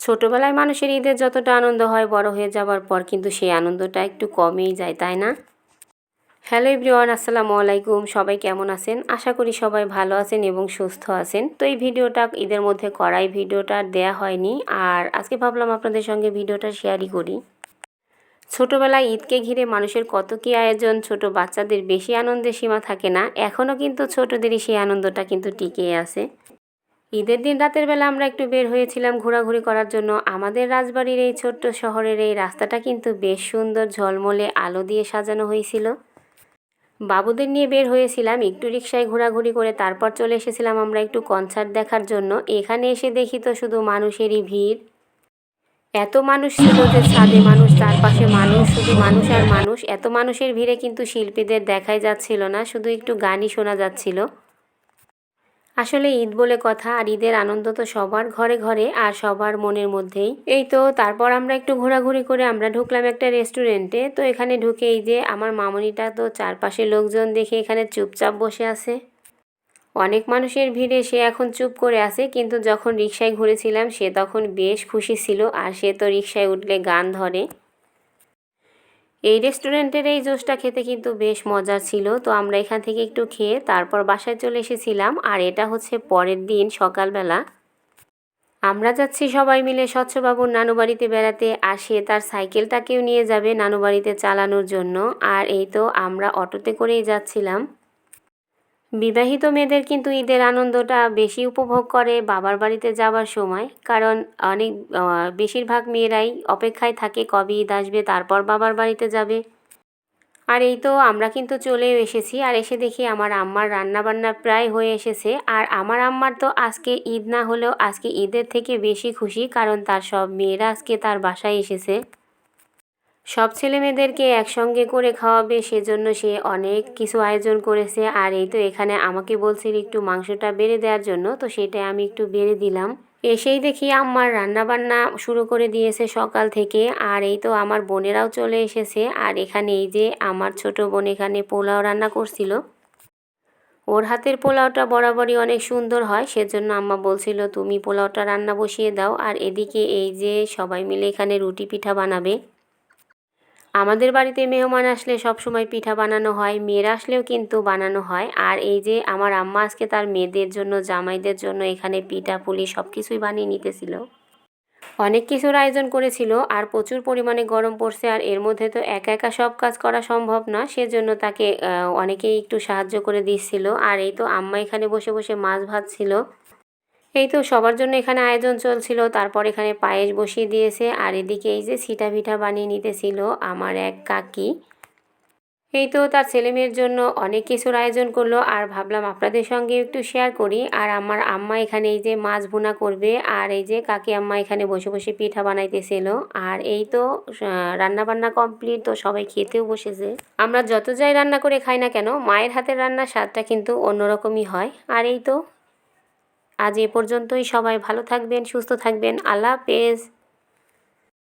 ছোটোবেলায় মানুষের ঈদের যতটা আনন্দ হয় বড় হয়ে যাওয়ার পর কিন্তু সেই আনন্দটা একটু কমেই যায়, তাই না? হ্যালো এভরিওয়ান, আসসালামু আলাইকুম। সবাই কেমন আছেন? আশা করি সবাই ভালো আছেন এবং সুস্থ আছেন। তো এই ভিডিওটা ঈদের মধ্যে করাই, ভিডিওটা আর দেয়া হয়নি। আর আজকে ভাবলাম আপনাদের সঙ্গে ভিডিওটা শেয়ারই করি। ছোটোবেলায় ঈদকে ঘিরে মানুষের কত কী আয়োজন, ছোট বাচ্চাদের বেশি আনন্দের সীমা থাকে না। এখনও কিন্তু ছোটদেরই সেই আনন্দটা কিন্তু টিকে আছে। ঈদের দিন রাতের বেলা আমরা একটু বের হয়েছিলাম ঘোরাঘুরি করার জন্য। আমাদের রাজবাড়ির এই ছোট্ট শহরের এই রাস্তাটা কিন্তু বেশ সুন্দর, ঝলমলে আলো দিয়ে সাজানো হয়েছিল। বাবুদের নিয়ে বের হয়েছিলাম একটু রিকশায় ঘোরাঘুরি করে, তারপর চলে এসেছিলাম আমরা একটু কনসার্ট দেখার জন্য। এখানে এসে দেখি তো শুধু মানুষেরই ভিড়। এত মানুষ ছিল যে ছাদে মানুষ, চারপাশে মানুষ, শুধু মানুষ আর মানুষ। এত মানুষের ভিড়ে কিন্তু শিল্পীদের দেখাই যাচ্ছিল না, শুধু একটু গানই শোনা যাচ্ছিল। আসলে ঈদ বলে কথা, আর ঈদের আনন্দ তো সবার ঘরে ঘরে আর সবার মনের মধ্যেই। এই তো তারপর আমরা একটু ঘোরাঘুরি করে আমরা ঢুকলাম একটা রেস্টুরেন্টে। তো এখানে ঢুকে এই যে আমার মামনিটা তো চারপাশে লোকজন দেখে এখানে চুপচাপ বসে আছে। অনেক মানুষের ভিড়ে সে এখন চুপ করে আছে, কিন্তু যখন রিকশায় ঘুরেছিলাম সে তখন বেশ খুশি ছিল। আর সে তো রিকশায় উঠলে গান ধরে। এই রেস্টুরেন্টের এই জুসটা খেতে কিন্তু বেশ মজার ছিল। তো আমরা এখান থেকে একটু খেয়ে তারপর বাসায় চলে এসেছিলাম। আর এটা হচ্ছে পরের দিন সকালবেলা। আমরা যাচ্ছি সবাই মিলে স্বচ্ছবাবুর নানু বাড়িতে বেড়াতে, আর সে তার সাইকেলটাকেও নিয়ে যাবে নানু বাড়িতে চালানোর জন্য। আর এই তো আমরা অটোতে করেই যাচ্ছিলাম। বিবাহিত মেয়েদের কিন্তু ঈদের আনন্দটা বেশি উপভোগ করে বাবার বাড়িতে যাওয়ার সময়, কারণ অনেক বেশিরভাগ মেয়েরাই অপেক্ষায় থাকে কবে ঈদ আসবে, তারপর বাবার বাড়িতে যাবে। আর এই তো আমরা কিন্তু চলেও এসেছি। আর এসে দেখি আমার আম্মার রান্নাবান্না প্রায় হয়ে এসেছে। আর আমার আম্মার তো আজকে ঈদ না হলেও আজকে ঈদের থেকে বেশি খুশি, কারণ তার সব মেয়েরা আজকে তার বাসায় এসেছে। সব ছেলে মেয়েদেরকে একসঙ্গে করে খাওয়াবে, সেজন্য সে অনেক কিছু আয়োজন করেছে। আর এই তো এখানে আমাকে বলছিল একটু মাংসটা বেড়ে দেওয়ার জন্য, তো সেটাই আমি একটু বেড়ে দিলাম। এসেই দেখি আম্মার রান্নাবান্না শুরু করে দিয়েছে সকাল থেকে। আর এই তো আমার বোনেরাও চলে এসেছে। আর এখানে এই যে আমার ছোট বোন এখানে পোলাও রান্না করছিল। ওর হাতের পোলাওটা বরাবরই অনেক সুন্দর হয়, সেজন্য আম্মা বলছিল তুমি পোলাওটা রান্না বসিয়ে দাও। আর এদিকে এই যে সবাই মিলে এখানে রুটি পিঠা বানাবে। আমাদের বাড়িতে মেহমান আসলে সব সময় পিঠা বানানো হয়, মেয়েরা আসলেও কিন্তু বানানো হয়। আর এই যে আমার আম্মা আজকে তার মেয়েদের জন্য, জামাইদের জন্য এখানে পিঠা পুলি সব কিছুই বানিয়ে নিতেছিল। অনেক কিছুর আয়োজন করেছিল। আর প্রচুর পরিমাণে গরম পড়ছে, আর এর মধ্যে তো একা একা সব কাজ করা সম্ভব না, সেজন্য তাকে অনেকেই একটু সাহায্য করে দিচ্ছিল। আর এই তো আম্মা এখানে বসে বসে মাছ ভাজছিল। এই তো সবার জন্য এখানে আয়োজন চলছিল। তারপর এখানে পায়েস বসিয়ে দিয়েছে। আর এদিকে এই যে সিটা পিঠা বানিয়ে নিতেছিল আমার এক কাকি। এই তো তার ছেলেমেয়ের জন্য অনেক কিছুর আয়োজন করলো। আর ভাবলাম আপনাদের সঙ্গে একটু শেয়ার করি। আর আমার আম্মা এখানে এই যে মাছ ভুনা করবে, আর এই যে কাকি আম্মা এখানে বসে বসে পিঠা বানাইতেছিল। আর এই তো রান্না বান্না কমপ্লিট, তো সবাই খেতেও বসেছে। আমরা যত যাই রান্না করে খাই না কেন, মায়ের হাতের রান্নার স্বাদটা কিন্তু অন্যরকমই হয়। আর এই তো আজ এ পর্যন্তই। সবাই ভালো থাকবেন, সুস্থ থাকবেন। আল্লাহ হাফেজ।